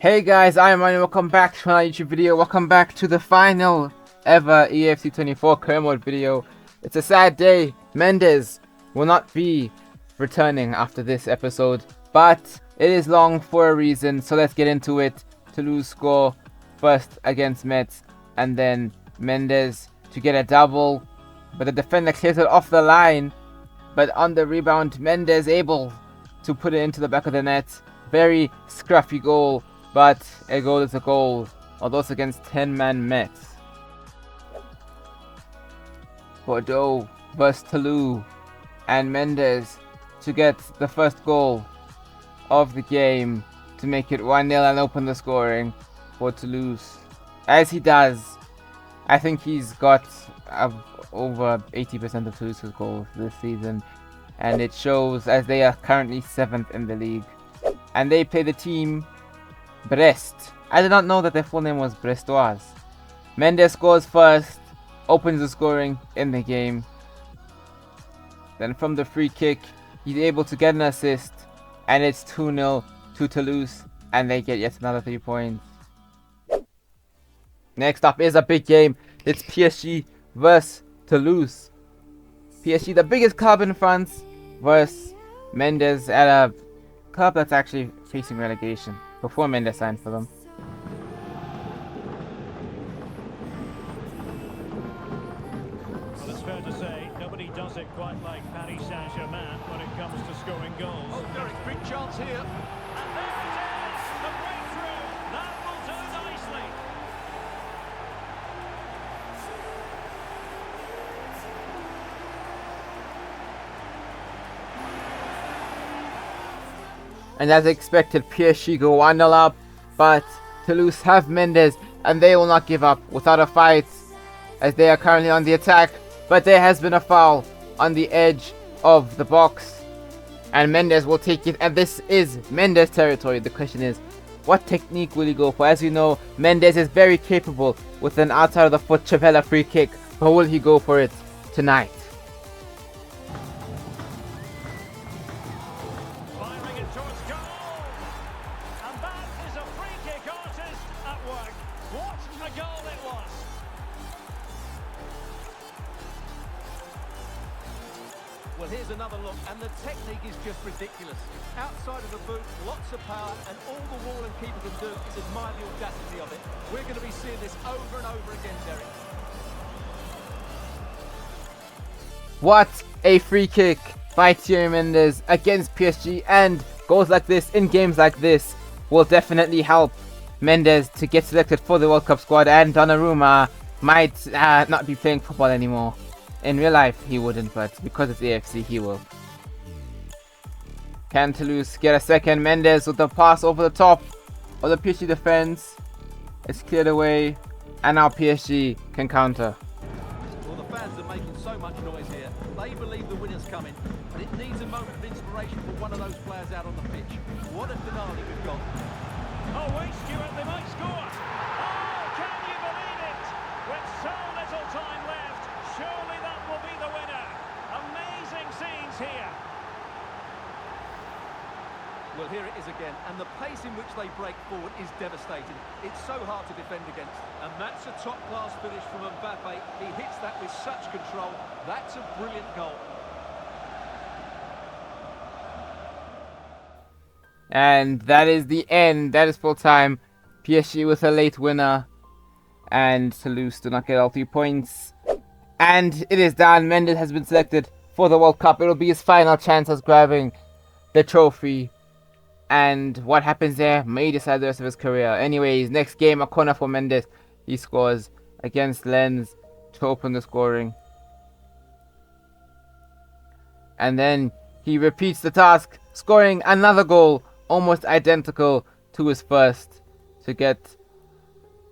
Hey guys, IAmRonny, welcome back to my YouTube video. Welcome back to the final ever EAFC 24 career mode video. It's a sad day. Mendes will not be returning after this episode, but it is long for a reason, so let's get into it. Toulouse score first against Metz, and then Mendes to get a double, but the defender clears it off the line. But on the rebound, Mendes able to put it into the back of the net. Very scruffy goal. But a goal is a goal, although it's against 10-man Metz. Bordeaux vs Toulouse, and Mendes to get the first goal of the game to make it 1-0 and open the scoring for Toulouse. As he does, I think he's got over 80% of Toulouse's goals this season, and it shows as they are currently 7th in the league. And they play the team Brest. I did not know that their full name was Brestoise. Mendes scores first, opens the scoring in the game. Then from the free kick, he's able to get an assist, and it's 2-0 to Toulouse, and they get yet another 3 points. Next up is a big game. It's PSG vs Toulouse. PSG, the biggest club in France, versus Mendes at a club that's actually facing relegation before Mendes signed for them. Well, it's fair to say nobody does it quite like Paris Saint-Germain when it comes to scoring goals. Oh, Derek, big chance here. And there it is, the breakthrough. That will do nicely. And as expected, PSG go 1-0 up, but Toulouse have Mendes, and they will not give up without a fight, as they are currently on the attack. But there has been a foul on the edge of the box, and Mendes will take it, and this is Mendes territory. The question is, what technique will he go for? As you know, Mendes is very capable with an outside of the foot Chavella free kick, but will he go for it tonight? Well, here's another look, and the technique is just ridiculous. Outside of the boot, lots of power, and all the wall and keeper can do is admire the audacity of it. We're going to be seeing this over and over again, Derek. What a free kick by Thierry Mendes against PSG, and goals like this in games like this will definitely help Mendes to get selected for the World Cup squad, and Donnarumma might not be playing football anymore. In real life he wouldn't, but because it's EAFC he will. Can Toulouse get a second? Mendes with the pass over the top of the PSG defense. It's cleared away, and now PSG can counter. Well, the fans are making so much noise here. They believe the winner's coming, and it needs a moment of inspiration for one of those players out on the pitch. What a finale we've got. Oh, wait, Stuart, they might score. Oh, can you believe it? With so little time left, surely that will be the winner. Amazing scenes here. Well, here it is again, and the pace in which they break forward is devastating. It's so hard to defend against. And that's a top-class finish from Mbappe. He hits that with such control. That's a brilliant goal. And that is the end. That is full time. PSG with a late winner, and Toulouse do not get all 3 points. And it is done. Mendes has been selected for the World Cup. It will be his final chance of grabbing the trophy, and what happens there may decide the rest of his career. Anyways, next game, a corner for Mendes. He scores against Lens to open the scoring, and then he repeats the task, scoring another goal almost identical to his first, to get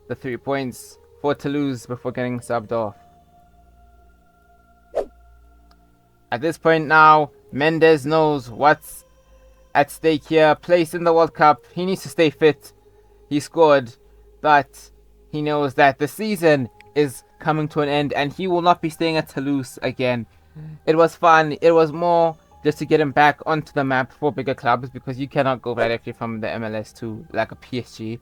the 3 points for Toulouse before getting subbed off. At this point now, Mendes knows what's at stake here. Place in the World Cup. He needs to stay fit. He scored, but he knows that the season is coming to an end, and he will not be staying at Toulouse again. It was fun. It was more just to get him back onto the map for bigger clubs, because you cannot go directly from the MLS to like a PSG.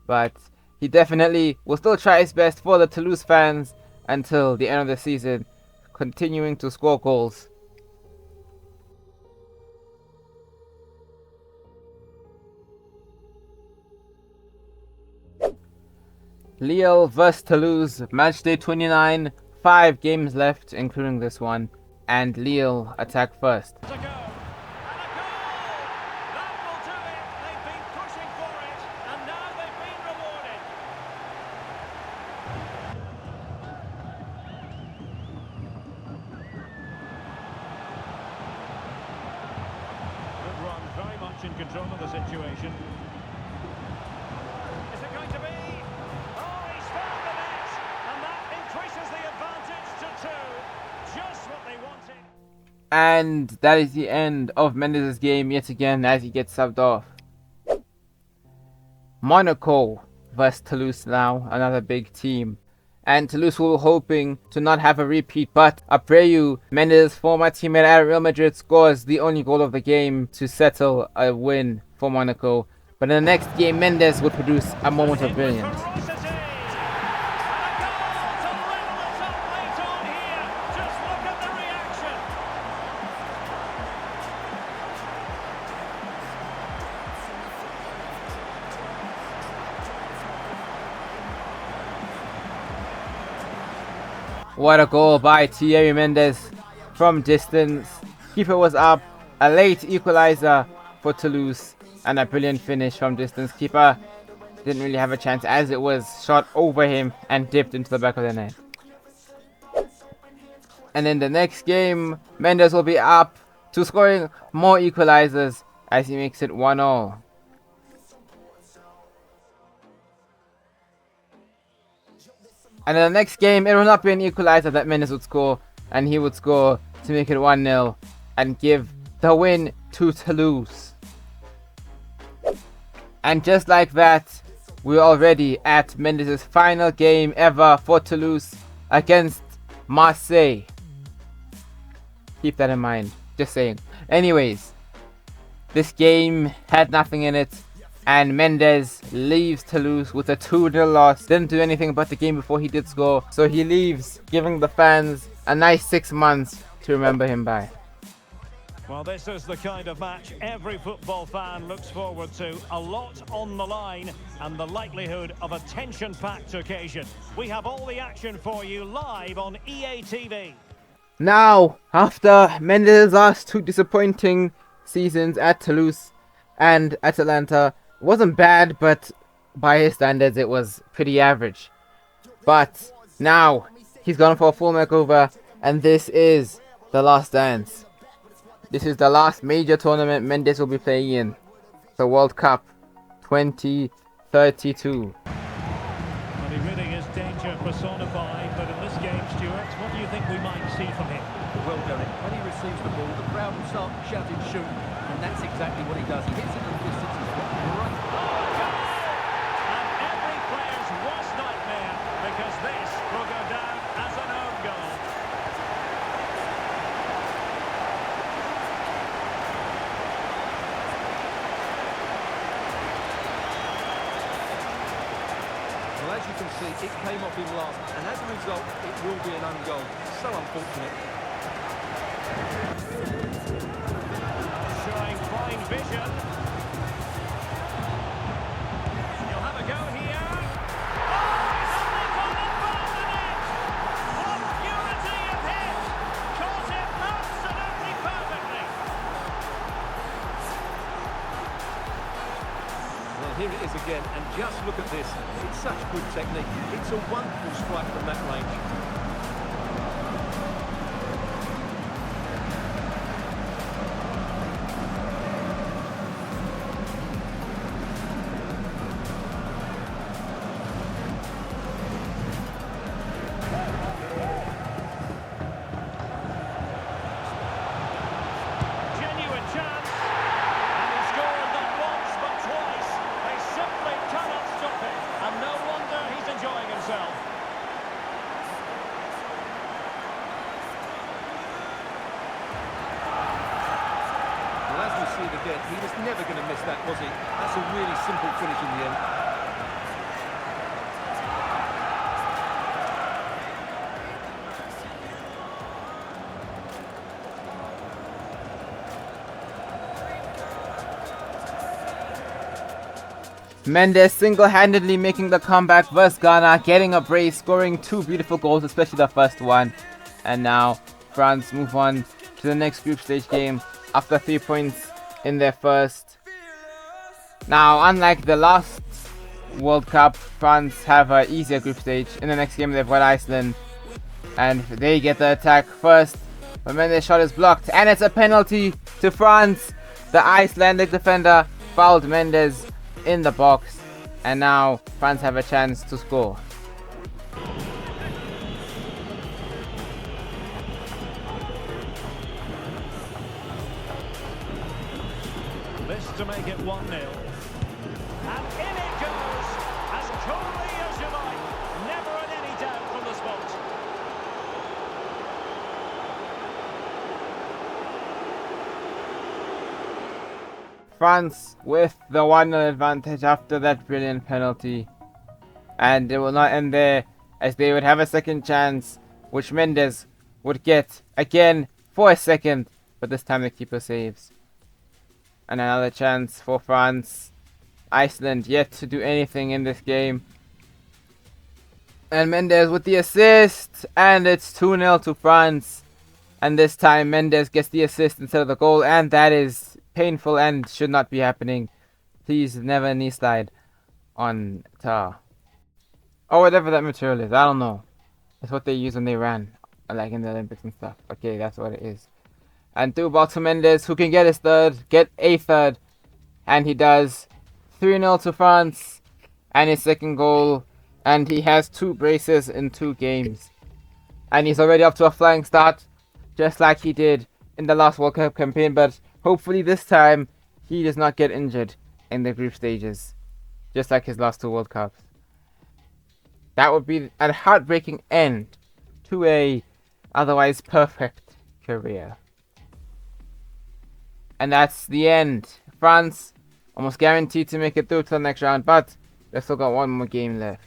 But he definitely will still try his best for the Toulouse fans until the end of the season, continuing to score goals. Lille vs Toulouse, match day 29, 5 games left including this one, and Lille attack first. To go. And a goal! That will do it. They've been pushing for it, and now they've been rewarded. Good run, very much in control of the situation. Is it going to be? Oh, he's found the net, and that increases the advantage to 2. Just what they wanted. And that is the end of Mendes' game yet again as he gets subbed off. Monaco vs Toulouse now, another big team. And Toulouse were hoping to not have a repeat, but Abreu, Mendes' former teammate at Real Madrid, scores the only goal of the game to settle a win for Monaco. But in the next game, Mendes would produce a moment of brilliance. Ferocity! And a goal to level it up late on here. Just look at the reaction. What a goal by Thierry Mendes from distance. Keeper was up, a late equalizer for Toulouse, and a brilliant finish from distance. Keeper didn't really have a chance as it was shot over him and dipped into the back of the net. And in the next game, Mendes will be up to scoring more equalizers as he makes it 1-0. And in the next game, it will not be an equalizer that Mendes would score, and he would score to make it 1-0 and give the win to Toulouse. And just like that, we're already at Mendes' final game ever for Toulouse against Marseille. Keep that in mind, just saying. Anyways, this game had nothing in it, and Mendes leaves Toulouse with a 2-0 loss. Didn't do anything but the game before he did score, so he leaves, giving the fans a nice 6 months to remember him by. Well, this is the kind of match every football fan looks forward to. A lot on the line and the likelihood of a tension-packed occasion. We have all the action for you live on EA TV. Now, after Mendes' last 2 disappointing seasons at Toulouse and at Atlanta, it wasn't bad, but by his standards it was pretty average. But now he's gone for a full makeover, and this is the last dance. This is the last major tournament Mendes will be playing in, the World Cup 2032. Well, he really is danger personified, but in this game, Stuart, what do you think we might see from him? Well done. When he receives the ball, the crowd will start shouting shoot, and that's exactly what he does. He hits it from distance. He's got great. And every player's worst nightmare, because this will go down as an own goal. Well, as you can see, it came off him last, and as a result, it will be an own goal. So unfortunate. Showing fine vision. He'll have a go here. Oh, he's only gone above the net. What purity of hit. Caught it absolutely perfectly. Well, here it is again, and just look at this. It's such good technique. It's a wonderful strike from that range. Genuine chance. And he scored not once but twice. They simply cannot stop it. And no wonder he's enjoying himself. see it again. He was never going to miss that, was he? That's a really simple finish in the end. Mendes single-handedly making the comeback versus Ghana, getting a brace, scoring 2 beautiful goals, especially the first one. And now France move on to the next group stage game after 3 points in their first. Now, unlike the last World Cup, France have an easier group stage. In the next game they've got Iceland, and they get the attack first. But Mendes' shot is blocked, and it's a penalty to France. The Icelandic defender fouled Mendes in the box, and now France have a chance to score. This to make it 1-0. And in it goes, as coolly as you like. Never in any doubt from the spot. France with the 1-0 advantage after that brilliant penalty. And it will not end there, as they would have a second chance, which Mendes would get again for a second, but this time the keeper saves. And another chance for France. Iceland yet to do anything in this game. And Mendes with the assist, and it's 2-0 to France. And this time Mendes gets the assist instead of the goal, and that is painful and should not be happening. Please never knee slide on tar. Or whatever that material is, I don't know. It's what they use when they ran, like in the Olympics and stuff. Okay, that's what it is. And through ball to Mendes, who can get his third, get a third. And he does. 3-0 to France, and his second goal. And he has 2 braces in 2 games. And he's already up to a flying start, just like he did in the last World Cup campaign. But hopefully this time, he does not get injured in the group stages, just like his last 2 World Cups. That would be a heartbreaking end to a otherwise perfect career. And that's the end. France almost guaranteed to make it through to the next round, but they've still got 1 more game left.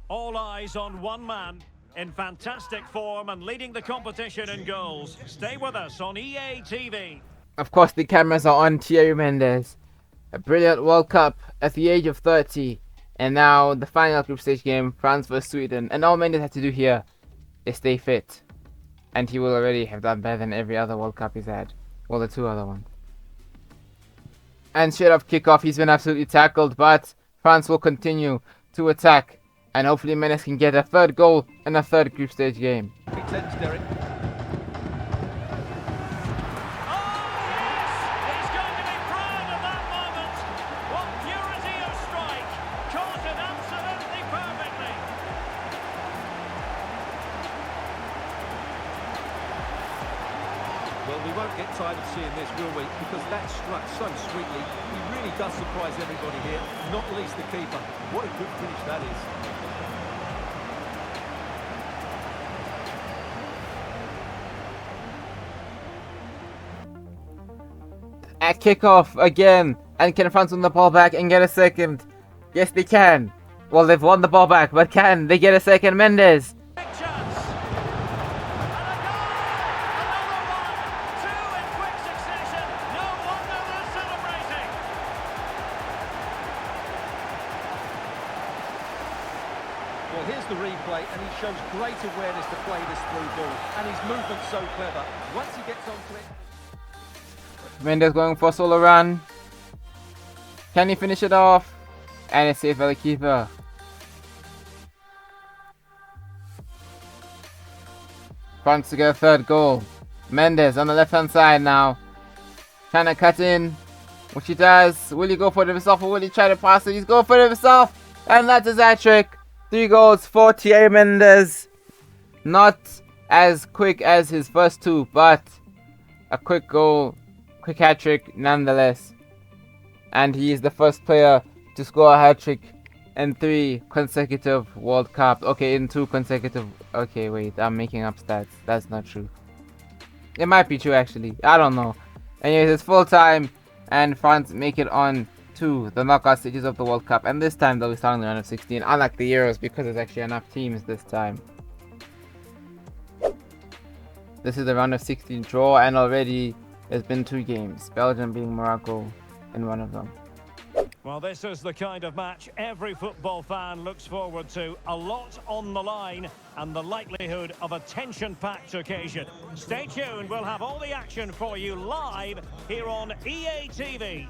All eyes on one man in fantastic form and leading the competition in goals. Stay with us on EA TV. Of course, the cameras are on Thierry Mendes. A brilliant World Cup at the age of 30. And now the final group stage game, France vs Sweden. And all Mendes has to do here is stay fit. And he will already have done better than every other World Cup he's had. Well, the 2 other ones. And straight off kickoff, he's been absolutely tackled. But France will continue to attack. And hopefully Mendes can get a 3rd goal in a 3rd group stage game. Pretends, Derek. Well, we won't get tired of seeing this, will we? Because that struck so sweetly. He really does surprise everybody here, not least the keeper. What a good finish that is. At kickoff again, and can France win the ball back and get a second? Yes, they can. Well, they've won the ball back, but can they get a second? Mendes. Well, here's the replay, and he shows great awareness to play this through ball, and his movement's so clever. Once he gets onto it... Mendes going for a solo run. Can he finish it off? And it's saved by the keeper. France to get a 3rd goal. Mendes on the left hand side now. Trying to cut in, which he does. Will he go for it himself, or will he try to pass it? He's going for it himself, and that's his hat trick. 3 goals for Thierry Mendes. Not as quick as his first 2, but a quick goal, quick hat trick nonetheless. And he is the first player to score a hat trick in 3 consecutive World Cups. Okay, in 2 consecutive. Okay, wait, I'm making up stats. That's not true. It might be true, actually. I don't know. Anyways, it's full time, and France make it on to the knockout stages of the World Cup. And this time they'll be starting the round of 16, unlike the Euros, because there's actually enough teams this time. This is the round of 16 draw, and already there's been 2 games. Belgium beating Morocco in one of them. Well, this is the kind of match every football fan looks forward to. A lot on the line and the likelihood of a tension-packed occasion. Stay tuned, we'll have all the action for you live here on EA TV.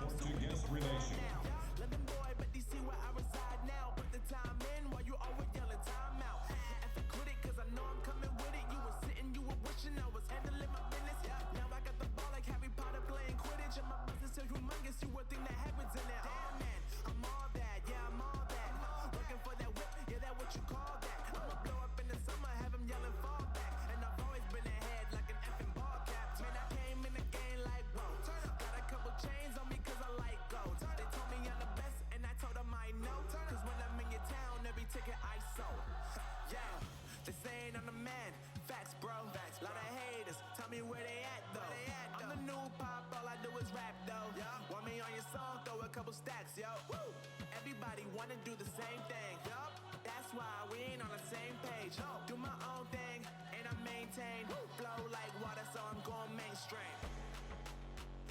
Stacks, yo. Woo! Everybody wanna do the same thing. Yup. That's why we ain't on the same page. No. Do my own thing and I maintain. Woo! Flow like water, so I'm going mainstream.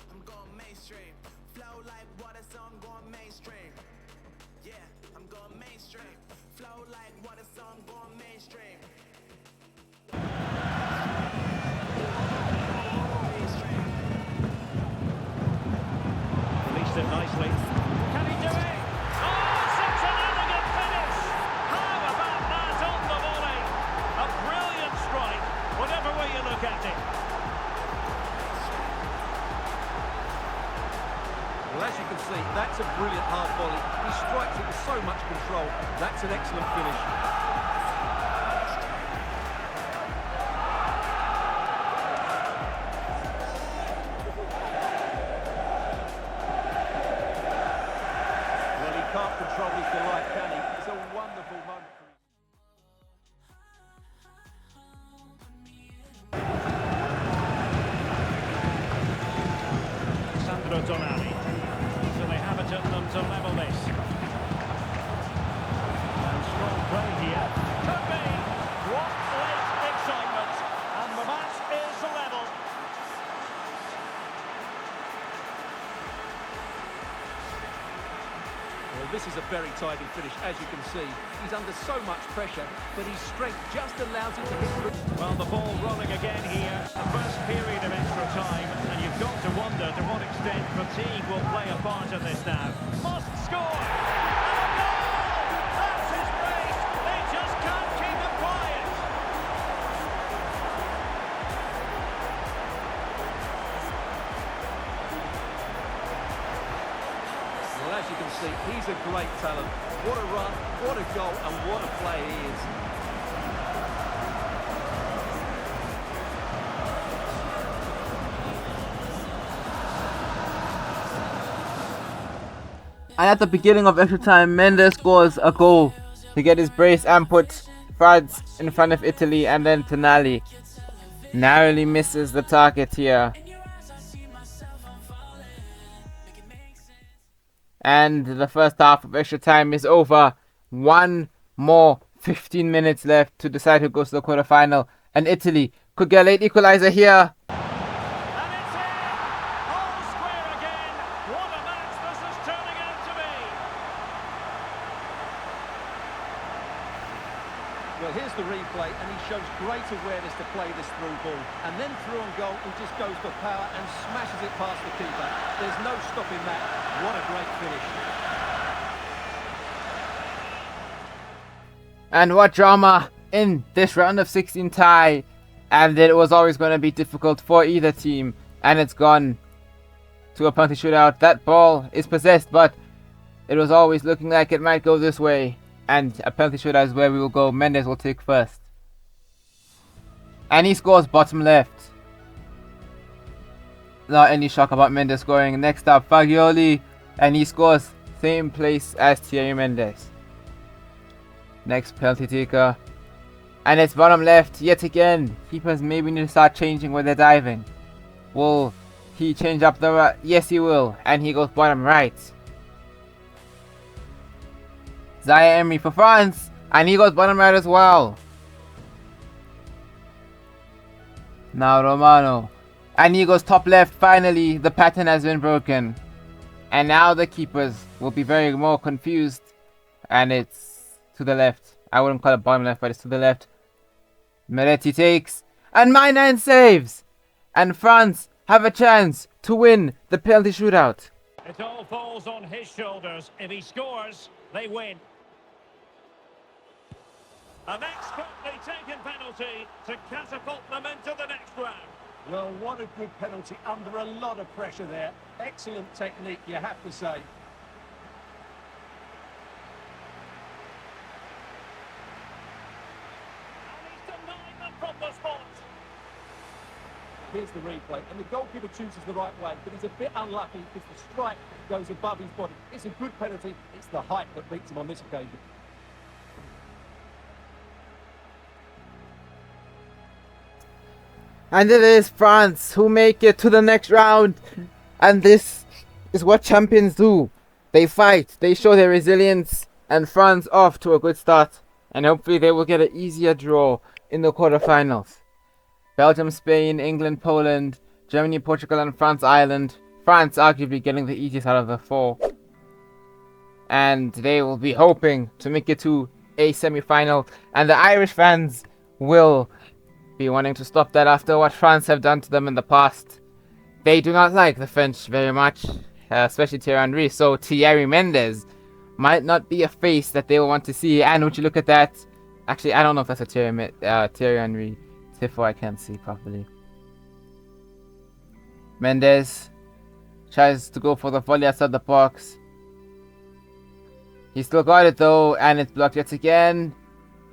I'm going mainstream. Flow like water, so I'm going mainstream. Yeah, I'm going mainstream. Flow like water, so I'm going mainstream. Released it nicely. Can he do it? Oh, such an elegant finish! How about that on the volley? A brilliant strike, whatever way you look at it. Well, as you can see, that's a brilliant hard volley. He strikes it with so much control. That's an excellent finish. Well, he can't control his delight, can he? It's a wonderful moment for him. Sandro Tonali. So they have it at them to level this. And strong play here. Could be. What late excitement. And the match is level. Well, this is a very tidy finish, as you can see. He's under so much pressure, but his strength just allows him to hit through. Well, the ball rolling again here. The first period of extra time. And you've got to wonder to what extent fatigue will play a part in this now. Must score! And a goal! That's his race! They just can't keep it quiet! Well, as you can see, he's a great talent. What a run, what a goal, and what a play he is. And at the beginning of extra time, Mendes scores a goal to get his brace and put France in front of Italy, and then Tonali narrowly misses the target here. And the first half of extra time is over. One more 15 minutes left to decide who goes to the quarterfinal, and Italy could get a late equalizer here. And it's in! All square again! What a match this is turning out to be! Well, here's the replay, and he shows great awareness to play this through ball. And then through on goal, he just goes for power and smashes it past the keeper. There's no stopping that. What a great finish. And what drama in this round of 16 tie. And it was always going to be difficult for either team. And it's gone to a penalty shootout. That ball is possessed, but it was always looking like it might go this way. And a penalty shootout is where we will go. Mendes will take first. And he scores bottom left. Not any shock about Mendes scoring. Next up, Fagioli. And he scores same place as Thierry Mendes. Next penalty taker And it's bottom left yet again. Keepers maybe need to start changing where they're diving. Will he change up the... Yes, he will. And he goes bottom right. IAmRonny for France. And he goes bottom right as well. Now Romano. And he goes top left. Finally, the pattern has been broken. And now the keepers will be very more confused. And it's to the left. I wouldn't call it bottom left, but it's to the left. Moretti takes. And Mainan saves. And France have a chance to win the penalty shootout. It all falls on his shoulders. If he scores, they win. An expertly taken penalty to catapult them into the next round. Well, what a good penalty under a lot of pressure there. Excellent technique, you have to say. And he's denied them from the spot. Here's the replay, and the goalkeeper chooses the right way, but he's a bit unlucky because the strike goes above his body. It's a good penalty, it's the height that beats him on this occasion. And it is France who make it to the next round. And this is what champions do. They fight, they show their resilience, and France off to a good start. And hopefully they will get an easier draw in the quarterfinals. Belgium, Spain, England, Poland, Germany, Portugal, and France, Ireland. France arguably getting the easiest out of the four. And they will be hoping to make it to a semi-final. And the Irish fans will be wanting to stop that after what France have done to them in the past. They do not like the French very much, especially Thierry Henry. So Thierry Mendes might not be a face that they will want to see. And would you look at that? Actually, I don't know if that's a Thierry Henry tifo. I can't see properly. Mendes tries to go for the volley outside the box. He still got it though, and it's blocked yet again.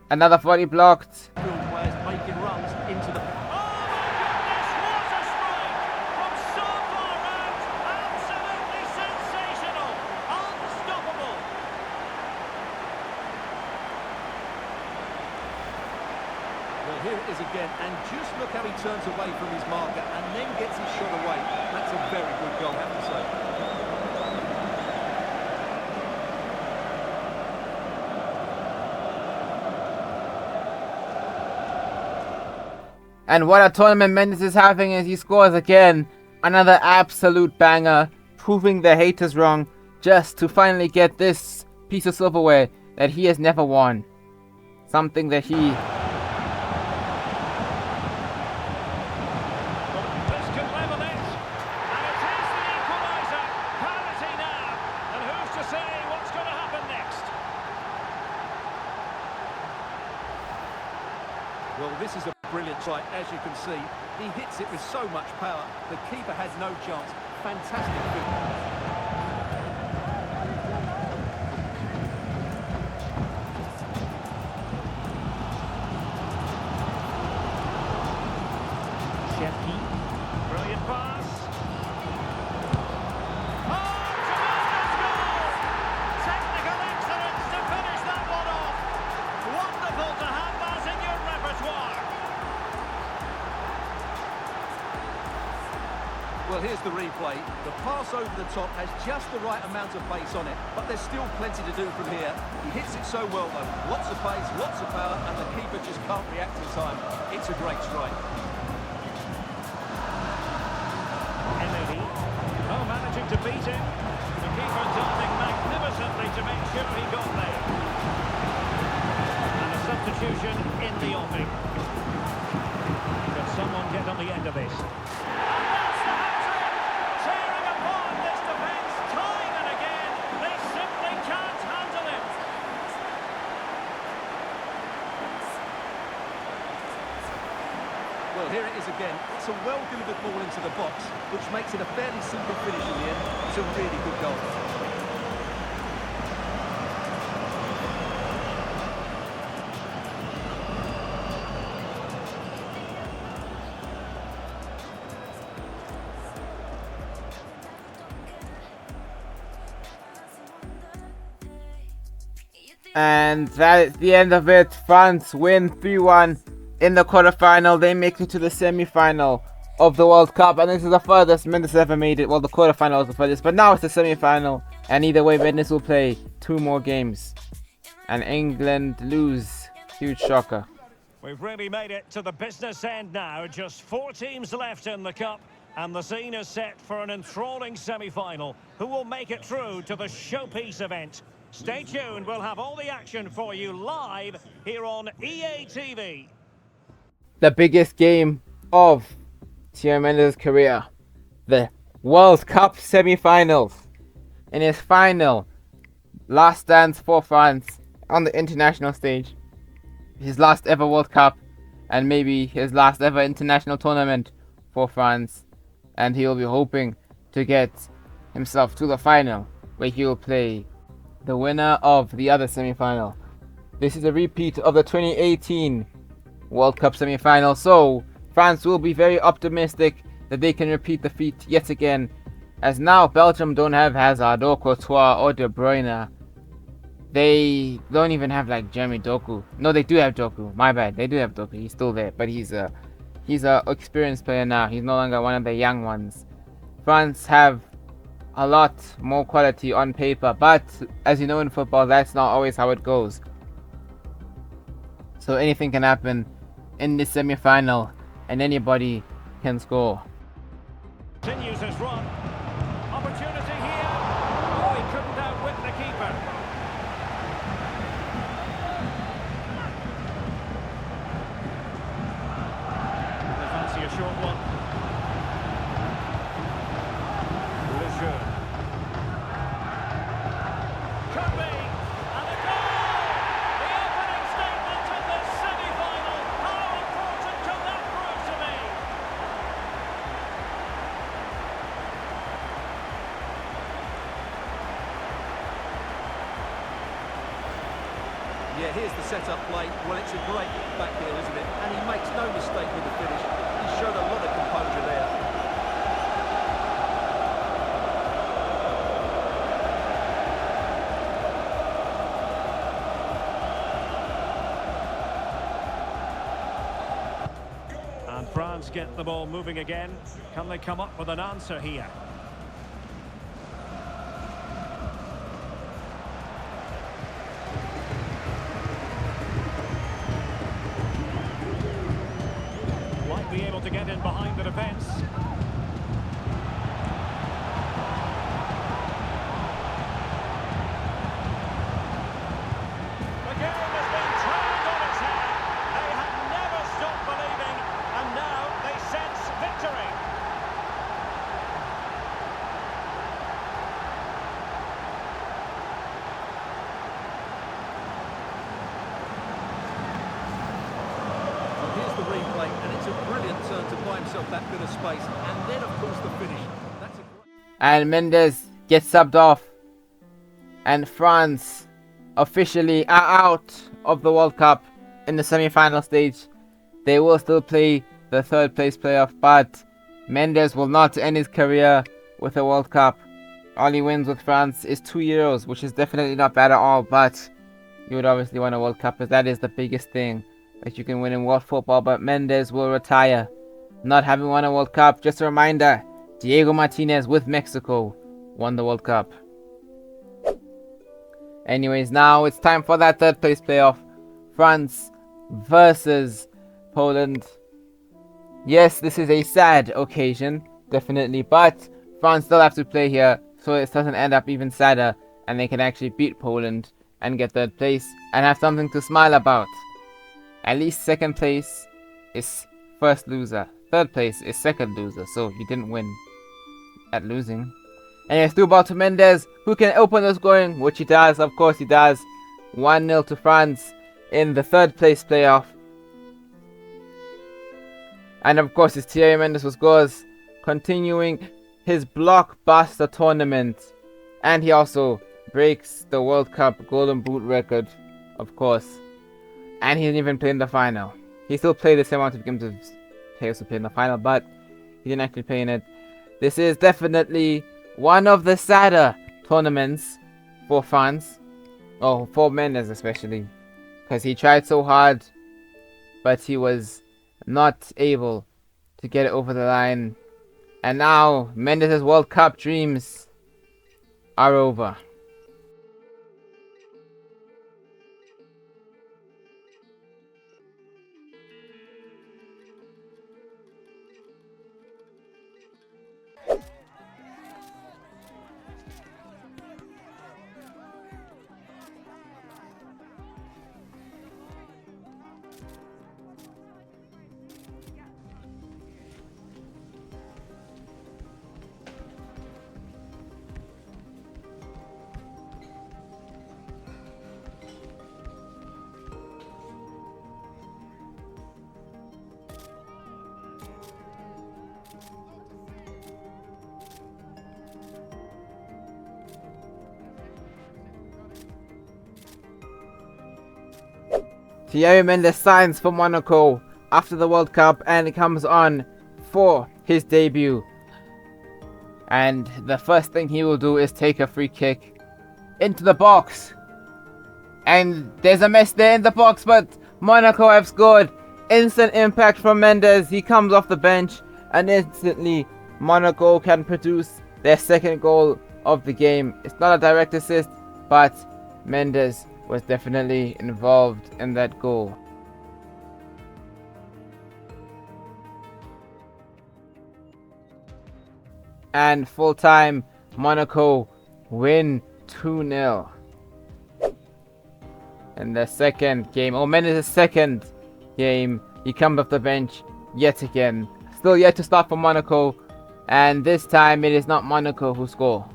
Another volley blocked. Players making runs into the... Oh my goodness, what a strike! From so far out, absolutely sensational, unstoppable. Well, here it is again, and just look how he turns away from his marker and then gets his shot away. That's a very good goal, I have to say. And what a tournament Mendes is having as he scores again. Another absolute banger, proving the haters wrong, just to finally get this piece of silverware that he has never won. Something that he... This could level it, and it is the equaliser. Parity now, and who's to say what's going to happen next? Well, this is a brilliant strike, as you can see. He hits it with so much power. The keeper has no chance. Fantastic finish. Brilliant pass. Oh, tremendous goal! Technical excellence to finish that one off. Wonderful to have that in your repertoire. Well, here's the replay. The pass over the top has just the right amount of pace on it, but there's still plenty to do from here. He hits it so well, though. Lots of pace, lots of power, and the keeper just can't react in time. It's a great strike. Oh, managing to beat him. The keeper diving magnificently to make sure he got there. And a substitution in the offing. Can someone get on the end of this? And that's the hat-trick! Tearing apart this defence time and again. They simply can't handle him. Well, here it is again. It's a well-delivered ball into the box, which makes it a fairly simple finish in the end. It's a really good goal. You think And that is the end of it. France win 3-1 in the quarterfinal. They make it to the semi-final of the World Cup, and this is the furthest Mendes ever made it. Well, the quarterfinal was the furthest, but now it's the semi-final, and either way, Mendes will play 2 more games. And England lose. Huge shocker. We've really made it to the business end now. Just 4 teams left in the Cup, and the scene is set for an enthralling semi-final. Who will make it through to the showpiece event? Stay tuned, we'll have all the action for you live here on EA TV. The biggest game of Thierry Mendes' career. The World Cup semi-finals. In his final last dance for France on the international stage. His last ever World Cup, and maybe his last ever international tournament for France. And he will be hoping to get himself to the final, where he will play the winner of the other semi-final. This is a repeat of the 2018 World Cup semi-final, so France will be very optimistic that they can repeat the feat yet again, as now Belgium don't have Hazard or Courtois or De Bruyne. They don't even have like Jeremy Doku. No, they do have Doku. My bad. They do have Doku. He's still there, but he's a experienced player now. He's no longer one of the young ones. France have a lot more quality on paper, but as you know in football, that's not always how it goes. So anything can happen in this semi-final, and anybody can score. Continues his run. Opportunity here. Oh, he couldn't outwit the keeper. They fancy a short one. Lejeune. Could be. And a goal! The opening statement in this semi-final. How important can that prove to be? Yeah, here's the set-up play. Well, it's a great back heel, isn't it? And he makes no mistake with the finish. He showed a lot of composure there. And France get the ball moving again. Can they come up with an answer here? Might be able to get in behind the defence. The game has been turned on its head. They have never stopped believing, and now they sense victory. Well, here's the replay, and it's a brilliant turn to buy himself that bit of space. And then, of course, the finish. That's a great... And Mendes gets subbed off, and France officially are out of the World Cup in the semi-final stage. They will still play the third place playoff, but Mendes will not end his career with a World Cup. All he wins with France is 2 Euros, which is definitely not bad at all, but you would obviously want a World Cup, as that is the biggest thing that you can win in world football. But Mendes will retire, not having won a World Cup. Just a reminder, Diego Martinez with Mexico won the World Cup. Anyways, now it's time for that third place playoff. France versus Poland. Yes, this is a sad occasion, definitely, but France still have to play here, so it doesn't end up even sadder, and they can actually beat Poland and get third place and have something to smile about. At least second place is first loser. Third place is second loser, so he didn't win at losing. Anyways, through ball to Mendes, who can open the scoring, which he does, of course he does. 1-0 to France in the third place playoff. And of course it's Thierry Mendes who scores, continuing his blockbuster tournament. And he also breaks the World Cup Golden Boot record, of course. And he didn't even play in the final. He still played the same amount of games as players who played in the final, but he didn't actually play in it. This is definitely one of the sadder tournaments for France. Oh, for Mendes especially. Because he tried so hard, but he was not able to get it over the line. And now Mendes' World Cup dreams are over. Thierry Mendes signs for Monaco after the World Cup and he comes on for his debut. And the first thing he will do is take a free kick into the box. And there's a mess there in the box, but Monaco have scored. Instant impact from Mendes. He comes off the bench and instantly Monaco can produce their second goal of the game. It's not a direct assist, but Mendes was definitely involved in that goal. And full time, Monaco win 2-0. In the second game, Mendes' second game, he comes off the bench yet again. Still yet to start for Monaco, and this time it is not Monaco who score.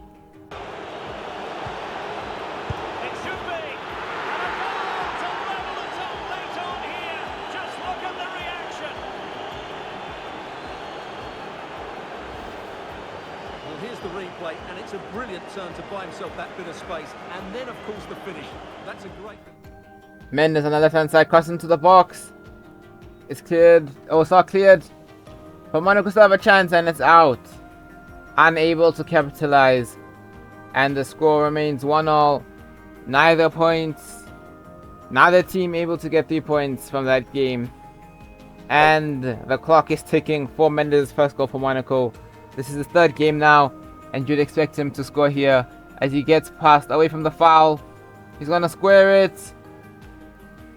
Here's the replay, and it's a brilliant turn to buy himself that bit of space, and then of course the finish. That's a great... Mendes on the left hand side, crossing to the box. It's cleared. Oh, it's not cleared. But Monaco still have a chance, and it's out. Unable to capitalize. And the score remains 1-1. Neither team able to get 3 points from that game. And the clock is ticking for Mendes' first goal for Monaco. This is his third game now, and you'd expect him to score here as he gets passed away from the foul. He's gonna square it,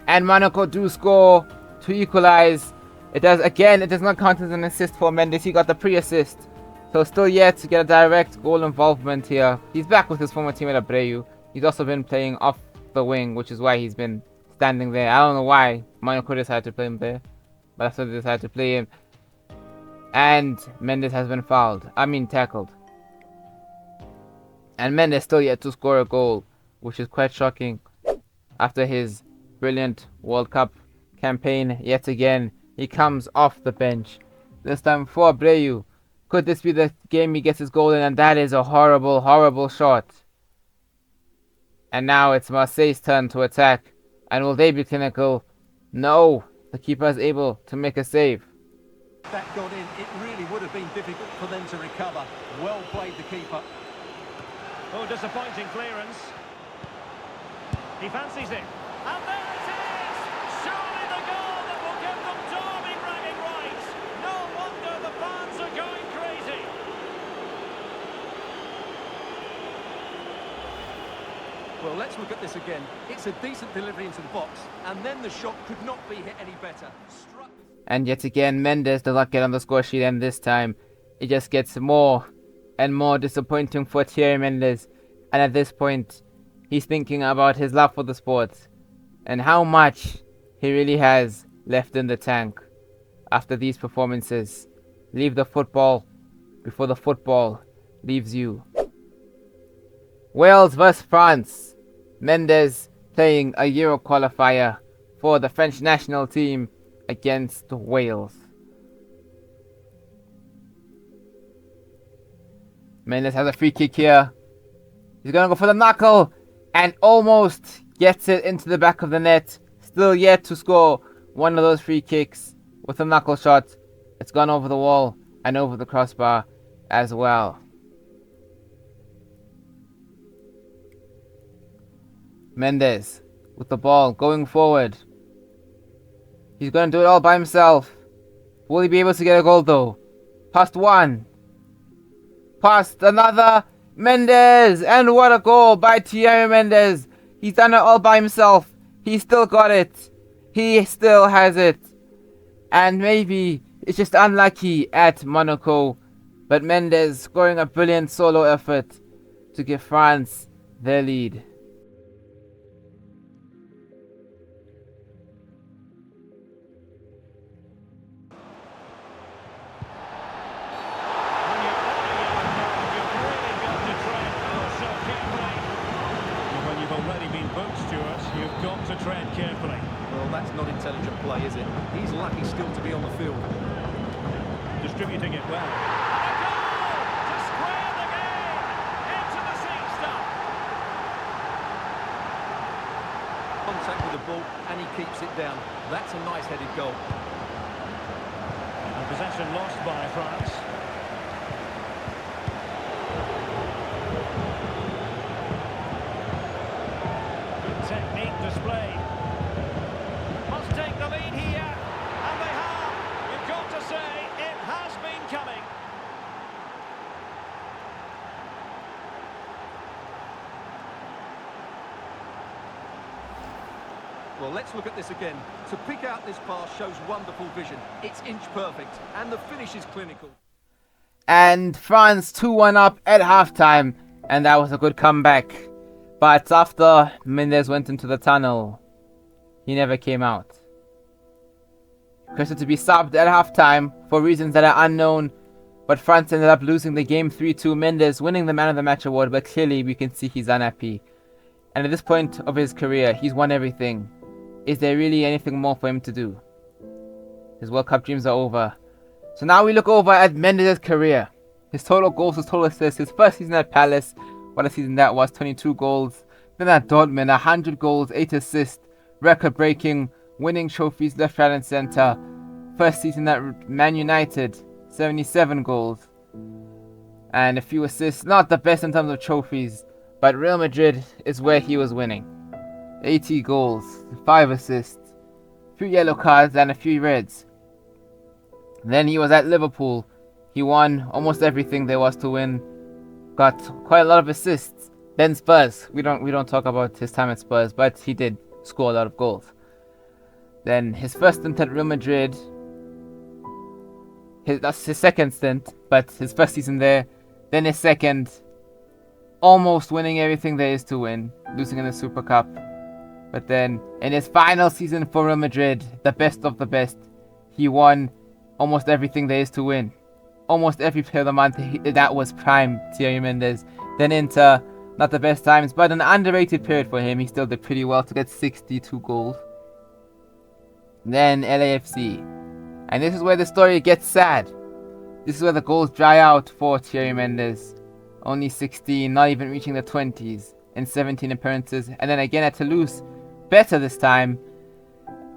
and Monaco do score to equalize. It does again. It does not count as an assist for Mendes. He got the pre-assist, so still yet to get a direct goal involvement here. He's back with his former teammate Abreu. He's also been playing off the wing, which is why he's been standing there. I don't know why Monaco decided to play him there, but that's why they decided to play him. And Mendes has been tackled. And Mendes still yet to score a goal, which is quite shocking. After his brilliant World Cup campaign, yet again, he comes off the bench. This time for Abreu. Could this be the game he gets his goal in? And that is a horrible, horrible shot. And now it's Marseille's turn to attack. And will they be clinical? No. The keeper is able to make a save. That got in. It really would have been difficult for them to recover. Well played, the keeper. Oh, disappointing clearance. He fancies it. And there it is! Surely the goal that will give them derby bragging rights. No wonder the fans are going crazy. Well, let's look at this again. It's a decent delivery into the box, and then the shot could not be hit any better. And yet again, Mendes does not get on the score sheet, and this time it just gets more and more disappointing for Thierry Mendes. And at this point, he's thinking about his love for the sport and how much he really has left in the tank after these performances. Leave the football before the football leaves you. Wales vs France. Mendes playing a Euro qualifier for the French national team against Wales. Mendes has a free kick here. He's gonna go for the knuckle and almost gets it into the back of the net. Still yet to score one of those free kicks with a knuckle shot. It's gone over the wall and over the crossbar as well. Mendes with the ball going forward. He's going to do it all by himself. Will he be able to get a goal though? Past one. Past another. Mendes! And what a goal by Thierry Mendes. He's done it all by himself. He still got it. He still has it. And maybe it's just unlucky at Monaco. But Mendes scoring a brilliant solo effort to give France their lead. You've got to tread carefully. Well, that's not intelligent play, is it? He's lucky still to be on the field. Distributing it well. And a goal to square the game. Into the seat stop. Contact with the ball, and he keeps it down. That's a nice headed goal. And possession lost by France. Technique displayed. Must take the lead here. And they have. You've got to say, it has been coming. Well, let's look at this again. To pick out this pass shows wonderful vision. It's inch perfect, and the finish is clinical. And France 2-1 up at halftime. And that was a good comeback. But after Mendes went into the tunnel, he never came out. Requested to be subbed at halftime for reasons that are unknown, but France ended up losing the game 3-2. Mendes winning the Man of the Match award, but clearly we can see he's unhappy. And at this point of his career, he's won everything. Is there really anything more for him to do? His World Cup dreams are over. So now we look over at Mendes' career. His total goals, his total assists, his first season at Palace. What a season that was, 22 goals. Then at Dortmund, 100 goals, 8 assists, record-breaking, winning trophies left, right and centre. First season at Man United, 77 goals. And a few assists, not the best in terms of trophies, but Real Madrid is where he was winning. 80 goals, 5 assists, a few yellow cards and a few reds. Then he was at Liverpool. He won almost everything there was to win. Got quite a lot of assists. Then Spurs. We don't talk about his time at Spurs, but he did score a lot of goals. Then his first stint at Real Madrid. That's his second stint, but his first season there. Then his second, almost winning everything there is to win, losing in the Super Cup. But then in his final season for Real Madrid, the best of the best, he won almost everything there is to win. Almost every player of the month, that was prime Thierry Mendes. Then Inter, not the best times, but an underrated period for him. He still did pretty well to get 62 goals. Then LAFC. And this is where the story gets sad. This is where the goals dry out for Thierry Mendes. Only 16, not even reaching the 20s in 17 appearances. And then again at Toulouse, better this time.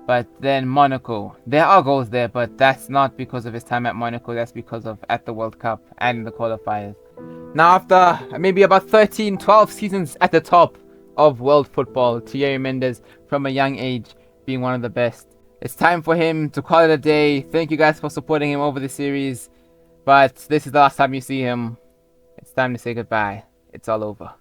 But then Monaco. There are goals there, but that's not because of his time at Monaco. That's because of at the World Cup and the qualifiers. Now after maybe about 13, 12 seasons at the top of world football, Thierry Mendes from a young age being one of the best. It's time for him to call it a day. Thank you guys for supporting him over the series. But this is the last time you see him. It's time to say goodbye. It's all over.